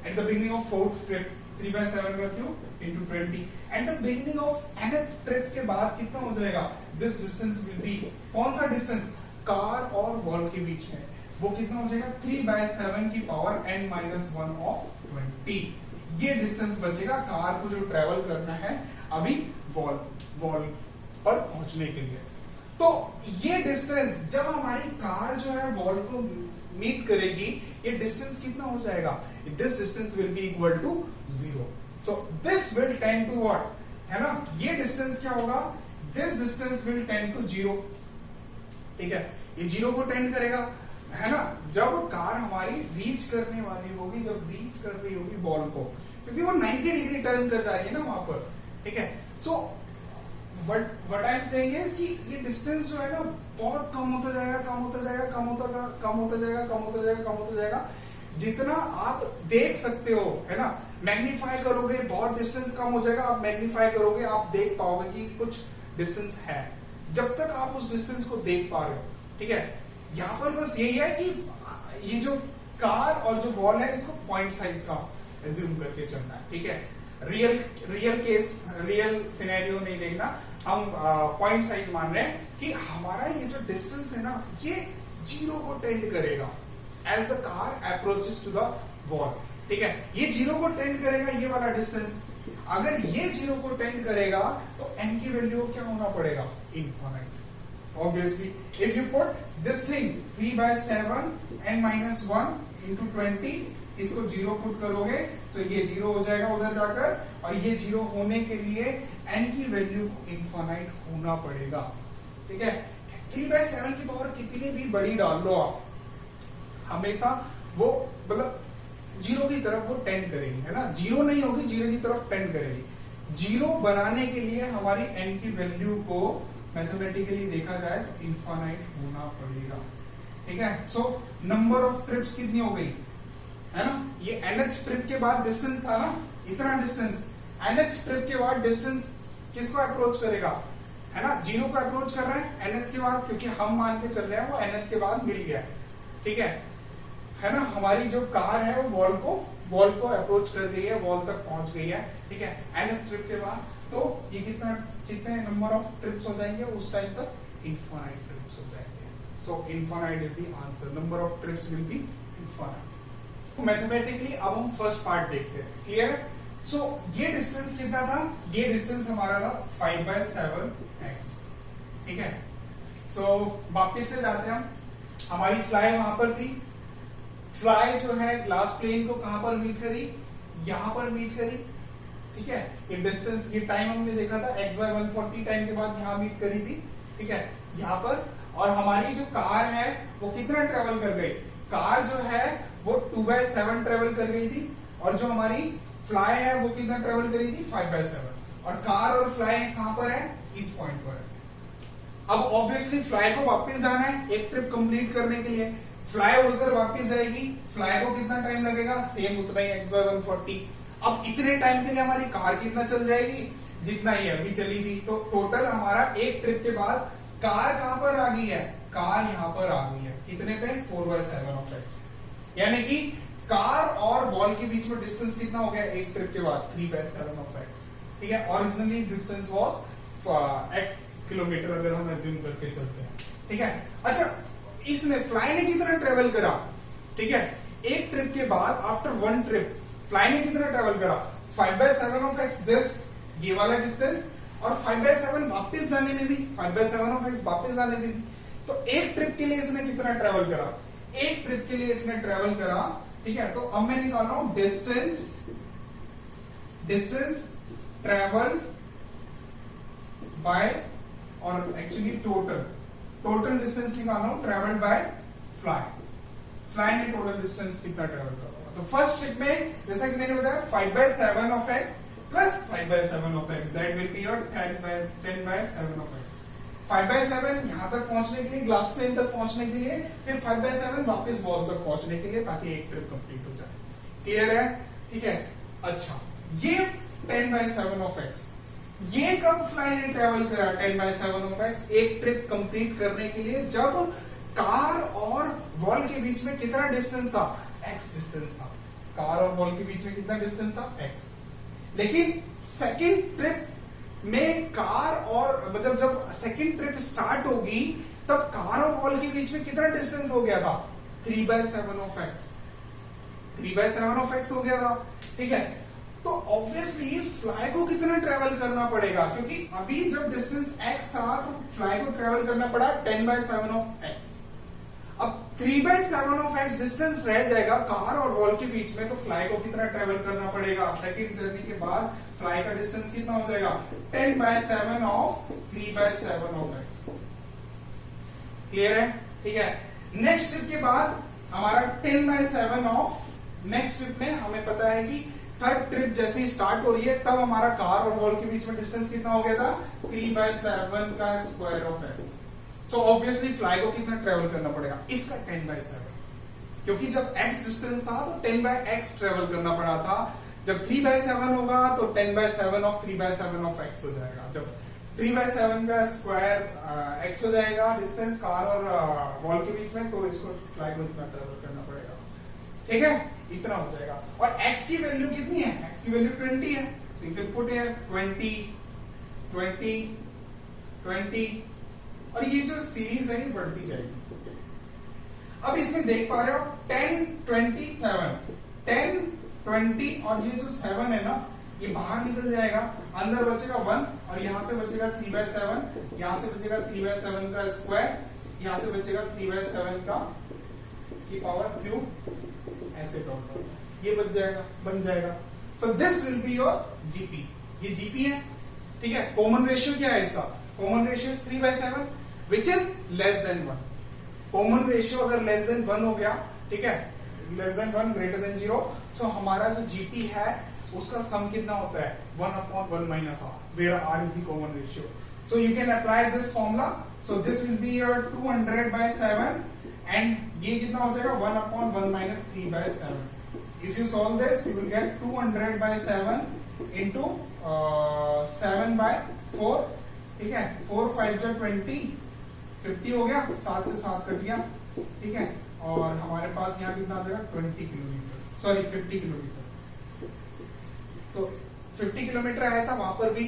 at the beginning of fourth trip 3/7 का cube into 20, at the beginning of nth trip के बाद कितना हो जाएगा, दिस डिस्टेंस विल बी, कौन सा डिस्टेंस, कार और वॉल के बीच में, वो कितना हो जाएगा 3/7 की पावर n-1 ऑफ 20, ये डिस्टेंस बचेगा कार को जो ट्रेवल करना है अभी वॉल पर पहुंचने के लिए। तो ये डिस्टेंस जब हमारी कार जो है वॉल को मीट करेगी, ये डिस्टेंस कितना हो जाएगा, this distance will be equal to 0, so this will tend to what, है ना, ये डिस्टेंस क्या होगा, this distance will tend to 0, ठीक है, ये 0 को टेंड करेगा, है ना। जब कार हमारी रीच करने वाली होगी, जब रीच कर रही होगी बॉल को, क्योंकि वो 90 डिग्री टर्न कर जा रही है ना वहां पर, ठीक है। So what I am saying is कि ये डिस्टेंस जो है ना बहुत कम होता जाएगा, जितना आप देख सकते हो, है ना, मैग्नीफाई करोगे बहुत डिस्टेंस कम हो जाएगा, आप मैग्नीफाई करोगे आप देख पाओगे कि कुछ डिस्टेंस है, जब तक आप उस डिस्टेंस को देख पा रहे हो, ठीक है। यहाँ पर बस यही है कि ये जो कार और जो वॉल है इसको पॉइंट साइज का एज्यूम करके चलना है, ठीक है। रियल सिनेरियो नहीं देखना, हम पॉइंट साइज मान रहे हैं कि हमारा ये जो डिस्टेंस है ना ये 0 को टेंड करेगा as the car approaches to the wall, ठीक है। ये 0 को टेंड करेगा, ये वाला डिस्टेंस। अगर ये 0 को टेंड करेगा तो n की वैल्यू क्या होना पड़ेगा, infinite. Obviously, if you put this thing 3/7 n minus 1 into 20, इसको 0 पुट करोगे तो ये 0 हो जाएगा उधर जाकर, और ये 0 होने के लिए n की वैल्यू इनफाइनाइट होना पड़ेगा, ठीक है। 3/7 की पावर कितनी भी बड़ी डाल लो आप, हमेशा वो मतलब 0 की तरफ वो टेंड करेगी, है ना। 0 नहीं होगी, 0 की तरफ टेंड करेगी। 0 बनाने के लिए हमारी n की वैल्यू को मैथमेटिकली देखा जाए तो इनफाइनाइट होना पड़ेगा, ठीक है। सो नंबर ऑफ ट्रिप्स कितनी हो गई, है ना। ये nth ट्रिप के बाद डिस्टेंस था ना, इतना डिस्टेंस। nth ट्रिप के बाद डिस्टेंस किसको अप्रोच करेगा, है ना, 0 को अप्रोच कर रहा है nth के बाद, क्योंकि हम मान के चल रहे हैं वो nth के बाद मिल गया, ठीक है ना। हमारी जो कार है वो वॉल को अप्रोच कर गई है, वॉल तक पहुंच गई है, ठीक है। nth ट्रिप के बाद तो ये कितने नंबर ऑफ ट्रिप्स हो जाएंगे उस टाइम तक, इनफाइनाइट ट्रिप्स हो जाएंगे। So infinite is the answer, number of trips will be infinite. Mathematically अब हम फर्स्ट पार्ट देखते हैं, क्लियर है। सो ये डिस्टेंस कितना था, ये डिस्टेंस हमारा था 5/7x, ठीक है। सो वापिस से जाते हैं हम, हमारी फ्लाई वहां पर थी। फ्लाई जो है ग्लास प्लेन को कहां पर मीट करी, यहां पर मीट करी, ठीक है। ये डिस्टेंस, ये टाइम हमने देखा था x/140 टाइम के बाद यहां मीट करी थी, ठीक है, यहां पर। और हमारी जो कार है वो कितना ट्रेवल कर गई, कार जो है वो 2/7 ट्रेवल कर गई थी, और जो हमारी फ्लाई है वो कितना ट्रेवल करी थी, 5/7। और कार और फ्लाई कहां पर है, इस पॉइंट पर है। अब ऑब्वियसली फ्लाई को वापस जाना है एक ट्रिप कंप्लीट करने के लिए, फ्लाई उड़कर वापस जाएगी, फ्लाई को कितना टाइम लगेगा, सेम उतना ही x/140। अब इतने टाइम के लिए हमारी कार कितना चल जाएगी, जितना ही अभी चली थी। तो टोटल हमारा एक ट्रिप के बाद कार कहां पर आ गई है, कार यहां पर आ गई है, कितने पे, 4/7 यानी कि कार और वॉल के बीच में डिस्टेंस कितना हो गया एक ट्रिप के बाद, 3/7, ठीक है। Originally distance was x kilometre, अगर हम एज्यूम करके चलते हैं, ठीक है। अच्छा, इसने फ्लाई ने कितना ट्रेवल करा, ठीक है, एक ट्रिप के बाद, आफ्टर वन ट्रिप फ्लाई ने कितना ट्रेवल करा, 5/7 दिस, ये वाला डिस्टेंस, और 5/7 वापस जाने में भी, 5/7 वापस जाने में भी। तो एक ट्रिप के लिए इसने कितना ट्रेवल करा, एक ट्रिप के लिए इसने ट्रेवल करा, ठीक है। तो अब मैं निकाल रहा हूं डिस्टेंस ट्रेवल बाय, और एक्चुअली टोटल डिस्टेंस निकाल रहा हूं ट्रेवल्ड बाय फ्लाई ने टोटल डिस्टेंस कितना ट्रेवल करा। तो फर्स्ट ट्रिप में जैसा कि मैंने बताया 5/7 plus 5/7 that will be your 10/7 5/7 यहां तक पहुंचने के लिए, ग्लास प्लेन तक पहुंचने के लिए, फिर 5/7 वापस वॉल तक पहुंचने के लिए, ताकि एक ट्रिप कंप्लीट हो जाए, क्लियर है, ठीक है। अच्छा, ये 10/7 ये कब फ्लाई ने ट्रेवल करा 10/7 एक ट्रिप कंप्लीट करने के लिए, जब कार और वॉल के बीच में कितना डिस्टेंस था, x डिस्टेंस था। कार और वॉल के बीच में कितना डिस्टेंस था, x। लेकिन सेकंड ट्रिप में कार और मतलब जब सेकंड ट्रिप स्टार्ट होगी तब कार और वॉल के बीच में कितना डिस्टेंस हो गया था, 3/7 3/7 हो गया था, ठीक है। तो ऑब्वियसली फ्लाई को कितना ट्रेवल करना पड़ेगा, क्योंकि अभी जब डिस्टेंस x था तो फ्लाई को ट्रेवल करना पड़ा 10/7 अब 3/7 डिस्टेंस रह जाएगा कार और वॉल के बीच में, तो फ्लाई को कितना ट्रेवल करना पड़ेगा, सेकंड जर्नी के बाद फ्लाई का डिस्टेंस कितना हो जाएगा, 10/7 3/7 क्लियर है, ठीक है। नेक्स्ट ट्रिप के बाद हमारा 10/7 नेक्स्ट ट्रिप में हमें पता है कि थर्ड ट्रिप जैसे ही स्टार्ट हो रही है तब हमारा कार और वॉल के बीच में डिस्टेंस कितना हो गया था, 3/7 सो ऑब्वियसली फ्लाई को कितना ट्रेवल करना पड़ेगा, इसका 10/7, क्योंकि जब x डिस्टेंस था तो 10/x ट्रेवल करना पड़ा था। जब 3/7 होगा तो 10/7 3/7 हो जाएगा। जब 3/7 का स्क्वायर x हो जाएगा, डिस्टेंस कार और वॉल के बीच में, तो इसको फ्लैग विड्थ में ट्रेवल करना पड़ेगा। ठीक है, इतना हो जाएगा। और x की वैल्यू कितनी है? x की वैल्यू 20 है, तो यू कैन पुट हियर 20 20 20, और ये जो सीरीज है ये बढ़ती जाएगी। अब इसमें देख पा रहे हो 10 20 7, 10 20 और ये जो 7 है ना, ये बाहर निकल जाएगा, अंदर बचेगा 1 और यहां से बचेगा 3/7, यहां से बचेगा 3/7 का स्क्वायर, यहां से बचेगा 3/7 का की पावर क्यूब, ऐसे टोटल ये बन जाएगा। तो this will be your GP, ये जीपी है। ठीक है, कॉमन रेशियो क्या है इसका? Common ratio 3/7 which is less than 1। Common ratio अगर लेस देन 1 हो गया, ठीक है, लेस देन 1 ग्रेटर देन 0, सो हमारा जो जीपी है उसका सम कितना होता है? 1/1 minus r, where r is the common ratio. So you can apply this formula. So this will be your 200/7 and ये कितना हो जाएगा? 1/1 minus 3/7. If you solve this, you will get 200/7 into 7/4. ठीक है, 4 5 जा 20, 50 हो गया, 7 से 7 कट गया। ठीक है, और हमारे पास यहाँ कितना आ जाएगा? 20 किलोमीटर, सॉरी 50 किलोमीटर। तो 50 किलोमीटर आया था वहां पर भी।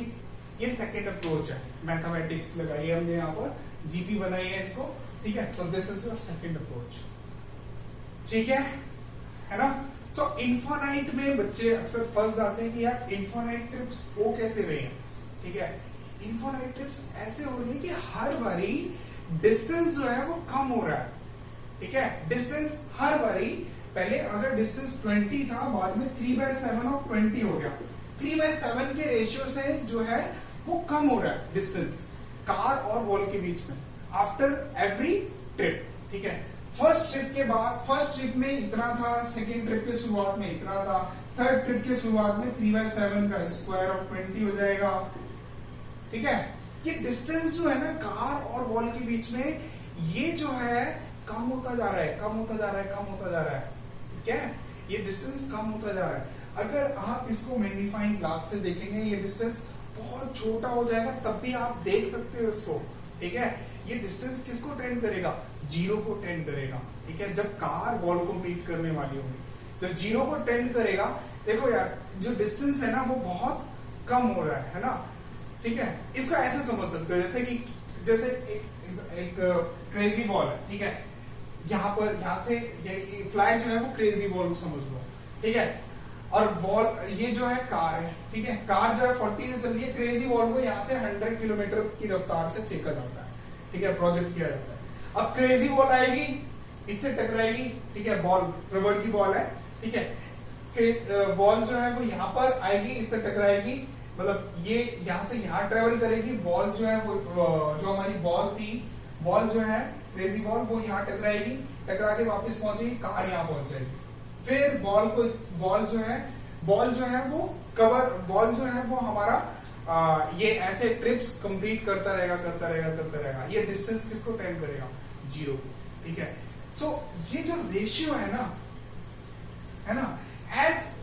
ये सेकेंड अप्रोच है, मैथमेटिक्स लगाई है हमने यहाँ पर, जीपी बनाई है इसको। ठीक है, so this is your second approach. ठीक है ना? सो इन्फानाइट में बच्चे अक्सर फंस जाते हैं कि यार इन्फानाइट ट्रिप्स हो कैसे रहे हैं। ठीक है, इन्फानाइट ट्रिप्स ऐसे हो रही है कि हर बारी डिस्टेंस जो है वो कम हो रहा है। ठीक है, डिस्टेंस हर बारी, पहले अगर डिस्टेंस 20 था, बाद में 3/7 और 20 हो गया। 3/7 के रेशियो से जो है वो कम हो रहा है डिस्टेंस कार और वॉल के बीच में आफ्टर एवरी ट्रिप। ठीक है, फर्स्ट ट्रिप के बाद, फर्स्ट ट्रिप में इतना था, सेकेंड ट्रिप के शुरुआत में इतना था, थर्ड ट्रिप के शुरुआत में 3/7 का स्क्वायर ऑफ 20 हो जाएगा। ठीक है, ये डिस्टेंस जो है ना कार और वॉल के बीच में, ये जो है कम होता जा रहा है, कम होता जा रहा है, कम होता जा रहा है। क्या है? ये डिस्टेंस कम होता जा रहा है। अगर आप इसको मैग्नीफाइंग ग्लास से देखेंगे, ये डिस्टेंस बहुत छोटा हो जाएगा, तब भी आप देख सकते हो इसको। ठीक है, ये डिस्टेंस किसको टेंड करेगा? 0 को टेंड करेगा। ठीक है, जब कार वॉल को मीट करने वाली होगी, जब 0 को टेंड करेगा, देखो यार जो डिस्टेंस है ना वो बहुत कम हो रहा है ना। ठीक है, इसको ऐसे समझ सकते हो जैसे एक क्रेजी बॉल है। ठीक है, यहाँ पर, यहाँ से फ्लाई जो है वो क्रेजी बॉल समझ लो। ठीक है, और बॉल ये जो है कार है। ठीक है, कार जो है 40 से चल रही है, क्रेजी बॉल को यहाँ से 100 किलोमीटर की रफ्तार से फेंका जाता है। ठीक है, प्रोजेक्ट किया जाता है। अब क्रेजी बॉल आएगी, इससे टकराएगी। ठीक है, बॉल रबड़ की बॉल है। ठीक है, बॉल जो है वो यहाँ पर आएगी, इससे टकराएगी, मतलब ये यहाँ से यहाँ ट्रेवल करेगी। बॉल जो है वो, जो हमारी बॉल थी, बॉल जो है क्रेजी बॉल, वो यहाँ टकराएगी, टकरा के वापस पहुंचेगी, कार यहाँ पहुंच जाएगी। फिर बॉल जो है वो कवर, बॉल जो है वो हमारा ये ऐसे ट्रिप्स कंप्लीट करता रहेगा। ये डिस्टेंस किसको टेंड करेगा? 0 को। ठीक है, सो ये जो रेशियो है ना,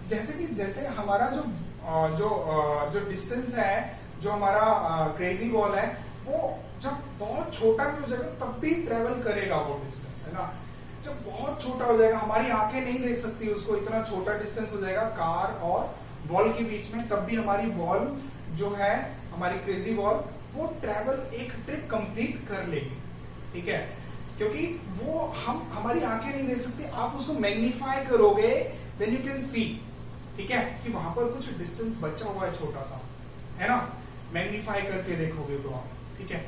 जैसे हमारा जो डिस्टेंस है, जो हमारा क्रेजी बॉल है, वो जब बहुत छोटा भी हो जाएगा तब भी ट्रेवल करेगा वो डिस्टेंस, है ना। जब बहुत छोटा हो जाएगा, हमारी आंखें नहीं देख सकती उसको, इतना छोटा डिस्टेंस हो जाएगा कार और बॉल के बीच में, तब भी हमारी बॉल जो है, हमारी क्रेजी बॉल, वो ट्रेवल एक ट्रिप कंप्लीट कर लेगी। ठीक है, क्योंकि वो हमारी आंखें नहीं देख सकती। आप उसको मैग्नीफाई करोगे, देन यू कैन सी। ठीक है, कि वहां पर कुछ डिस्टेंस बचा हुआ है छोटा सा, है ना। मैग्नीफाई करके देखोगे तो आप। ठीक है,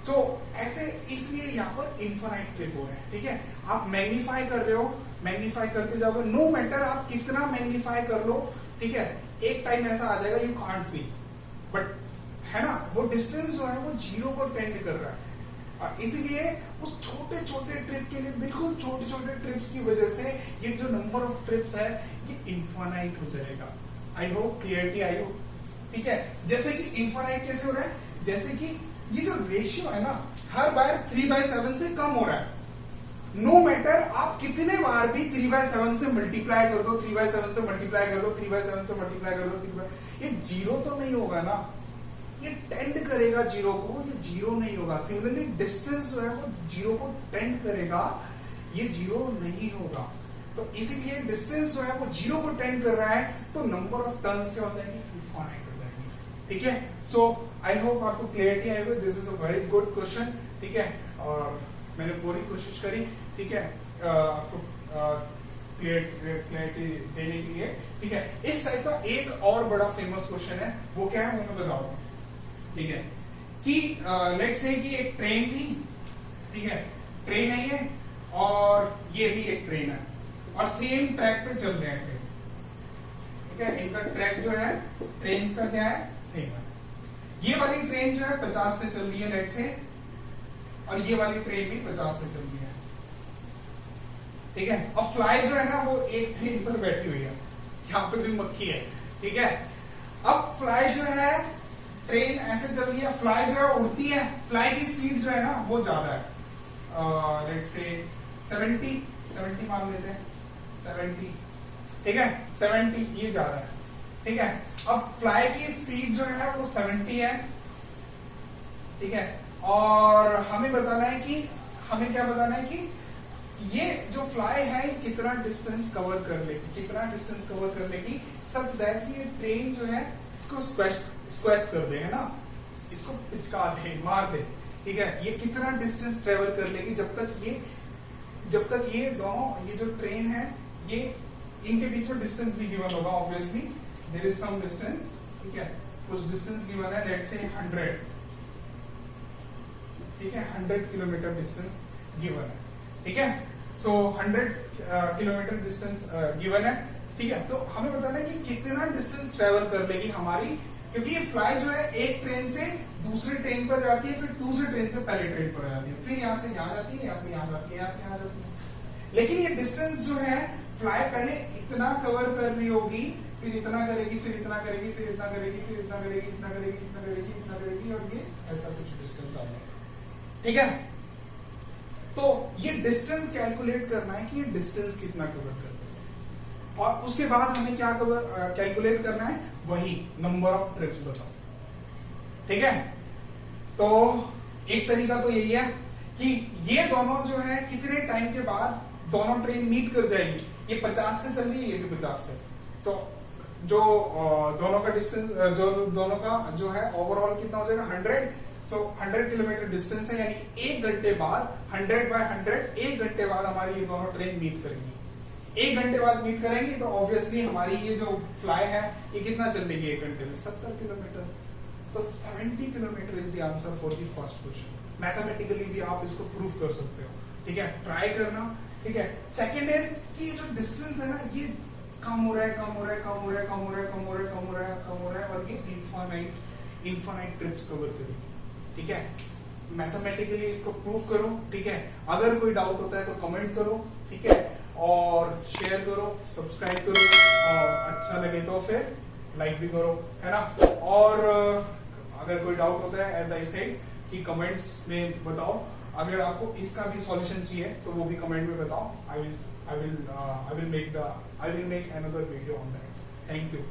तो ऐसे इसलिए यहाँ पर इनफाइनाइट ट्रिप हो रहे हैं। ठीक है, आप मैग्नीफाई कर रहे हो, मैग्नीफाई करते जाओगे, नो मैटर आप कितना मैग्नीफाई कर लो। ठीक है, एक टाइम ऐसा आ जाएगा यू कांट सी, बट है ना, वो डिस्टेंस जो है वो 0 को टेंड कर रहा है। और इसीलिए उस छोटे छोटे ट्रिप के लिए, बिल्कुल छोटे छोटे ट्रिप्स की वजह से ये जो नंबर ऑफ ट्रिप्स है ये इनफाइनाइट हो जाएगा। आई होप क्लियरिटी आई हो। ठीक है, जैसे कि इनफाइनाइट कैसे हो रहा है, जैसे कि ये जो रेशियो है ना, हर बार 3/7 से कम हो रहा है। नो मैटर आप कितने बार भी 3/7 से मल्टीप्लाई कर दो, 3/7 से मल्टीप्लाई कर दो, 3/7 से मल्टीप्लाई कर दो, ये 0 तो नहीं होगा ना। ये टेंड करेगा जीरो को, ये जीरो नहीं होगा। सिमिलरली डिस्टेंस जो है वो जीरो को टेंड करेगा, ये जीरो नहीं होगा। तो इसीलिए डिस्टेंस जो है वो जीरो को टेंड कर रहा है, तो नंबर ऑफ टर्न्स क्या हो जाएंगे, इनफाइनाइट हो जाएंगे। ठीक है, सो आई होप आपको क्लियरिटी आई होगी। This is a very good question. ठीक है, और मैंने पूरी कोशिश करी, ठीक है, आपको क्लियरिटी देने के लिए। ठीक है, इस टाइप का एक और बड़ा फेमस क्वेश्चन है, वो क्या है वो मैं बताऊंगा। ठीक है, कि लेट्स से कि एक ट्रेन थी, ठीक है, ट्रेन है ये, और ये भी एक ट्रेन है, और सेम ट्रैक पे चल रहे हैं ट्रेन। ठीक है, इनका ट्रैक जो है ट्रेन का क्या है, सेम है। ये वाली ट्रेन जो है 50 से चल रही है लेट्स से, और ये वाली ट्रेन भी 50 से चल रही है। ठीक है, और फ्लाई जो है ना वो एक ट्रेन पर बैठी हुई है, यहाँ पे भी मक्खी है। ठीक है, अब फ्लाई जो है, ट्रेन ऐसे चल रही है, फ्लाई जो है उड़ती है, फ्लाई की स्पीड जो है ना वो ज्यादा है, लेट्स से 70 मान लेते हैं, 70। ठीक है, 70 ये ज्यादा है। ठीक है, अब फ्लाई की स्पीड जो है वो 70 है। ठीक है, और हमें बताना है कि, हमें क्या बताना है कि ये जो फ्लाई है कितना डिस्टेंस कवर कर लेगी, कितना डिस्टेंस कवर कर लेगी, सच दैट ये ट्रेन जो है इसको स्क्वैश कर दे, है ना, इसको पिचका दे, मार दे। ठीक है, ये कितना डिस्टेंस ट्रेवल कर लेगी जब तक ये दोनों, ये जो ट्रेन है, ये इनके बीच में डिस्टेंस भी गिवन होगा, obviously there is some distance. ठीक है, कुछ डिस्टेंस गिवन है, लेट्स से 100। ठीक है, 100 किलोमीटर डिस्टेंस गिवन है। ठीक है, सो 100 किलोमीटर डिस्टेंस गिवन है। ठीक है, तो हमें बताना है कि कितना डिस्टेंस ट्रेवल कर लेगी हमारी, क्योंकि ये फ्लाई जो है एक ट्रेन से दूसरे ट्रेन पर जाती है, फिर दूसरे ट्रेन से पहले ट्रेन पर जाती है, फिर यहाँ से यहाँ जाती है, यहाँ से यहाँ जाती है, यहाँ से यहाँ जाती है। लेकिन ये डिस्टेंस जो है फ्लाई पहले इतना कवर कर रही होगी, फिर इतना करेगी, फिर इतना करेगी, फिर इतना करेगी, फिर इतना करेगी, इतना करेगी, इतना करेगी, इतना करेगी, और ये ऐसा कुछ डिस्टेंस आ जाएगा। ठीक है, तो ये डिस्टेंस कैलकुलेट करना है कि ये डिस्टेंस कितना कवर कर रही है, और उसके बाद हमें क्या कैलकुलेट करना है, वही नंबर ऑफ ट्रिप्स बताओ। ठीक है, तो एक तरीका तो यही है कि ये दोनों जो है कितने टाइम के बाद दोनों ट्रेन मीट कर जाएगी। ये 50 से चल रही है, ये भी 50 से, तो जो दोनों का डिस्टेंस, जो दोनों का जो है ओवरऑल कितना हो जाएगा, 100। सो 100 किलोमीटर डिस्टेंस है, यानी कि 1 घंटे बाद 100/100, 1 घंटे बाद हमारी ये दोनों ट्रेन मीट करेंगी। 1 घंटे बाद मीट करेंगी, तो ऑब्वियसली हमारी ये जो फ्लाई है ये कितना चल लेगी 1 घंटे में, 70 किलोमीटर। तो 70 kilometre is the answer for the first question. Mathematically भी आप इसको प्रूव कर सकते हो। ठीक है, ट्राई करना। ठीक है, सेकेंड इज कि ये जो डिस्टेंस है ना, ये कम हो रहा है, कम हो रहा है, कम हो रहा है, कम हो रहा है, कम हो रहा है, कम हो रहा है, कम हो रहा है, और ये इनफाइनाइट ट्रिप्स कवर करेगी। ठीक है, मैथमेटिकली इसको प्रूव करो। ठीक है, अगर कोई डाउट होता है तो कमेंट करो। ठीक है, और शेयर करो, सब्सक्राइब करो, और अच्छा लगे तो फिर लाइक भी करो, है ना। और अगर कोई डाउट होता है, एज आई सेड, कि कमेंट्स में बताओ। अगर आपको इसका भी सॉल्यूशन चाहिए तो वो भी कमेंट में बताओ। I will make another video on that. Thank you.